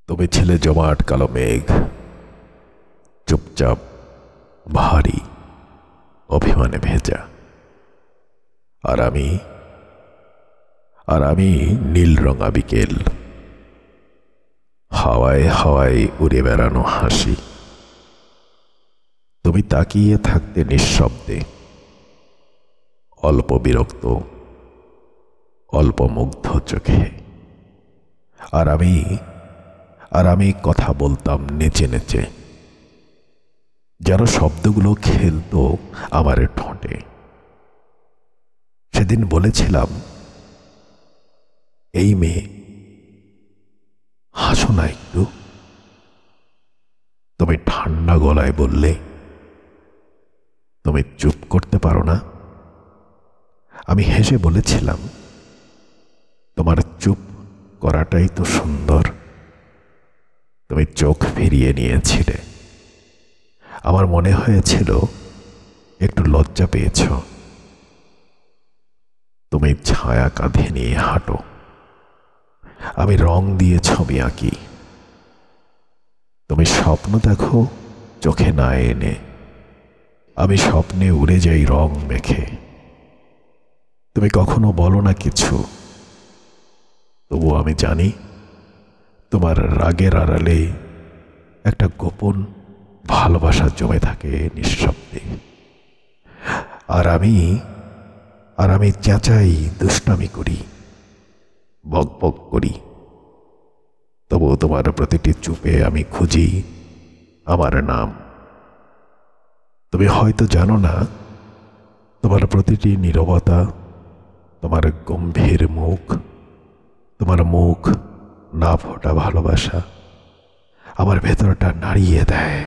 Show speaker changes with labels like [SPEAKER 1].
[SPEAKER 1] তুমি ছিলে জমাট কালো মেঘ, চুপচাপ, ভারী, অভিমানে ভেজা। আর আমি নীল রঙা বিকেল, হাওয়ায় হাওয়ায় উড়ে বেড়ানো হাসি। তুমি তাকিয়ে থাকতে নিঃশব্দে, অল্প বিরক্ত, অল্প মুগ্ধ চোখে। আর আমি কথা বলতাম নেচে নেচে, যেন শব্দগুলো খেলতো আমার ঠোঁটে। সেদিন বলেছিলাম, এই মেয়ে, হাসো না একটু। তুমি ঠান্ডা গলায় বললে, তুমি চুপ করতে পারো না। আমি হেসে বলেছিলাম, তোমার চুপ করাটাই তো সুন্দর। তুমি চোখ ফিরিয়ে নিয়েছিলে। আমার মনে হয়েছিল একটু লজ্জা পেয়েছ। তুমি ছায়া কাঁধে নিয়ে হাঁটো, আমি রং দিয়ে ছবি আঁকি। তুমি স্বপ্ন দেখো চোখে না এনে, আমি স্বপ্নে উড়ে যাই রং মেখে। তুমি কখনো বলো না কিছু, তবু আমি জানি তোমার রাগের আড়ালে একটা গোপন ভালোবাসা জমে থাকে নিঃশব্দে। আর আমি চেঁচাই, দুষ্টামি করি, বক বক করি। তবু তোমার প্রতিটি চুপে আমি খুঁজি আমার নাম। তুমি হয়তো জানো না, তোমার প্রতিটি নীরবতা, তোমার গম্ভীর মুখ, তোমার মুখ না ফোটা ভালোবাসা আমার ভেতরটা নাড়িয়ে দেয়।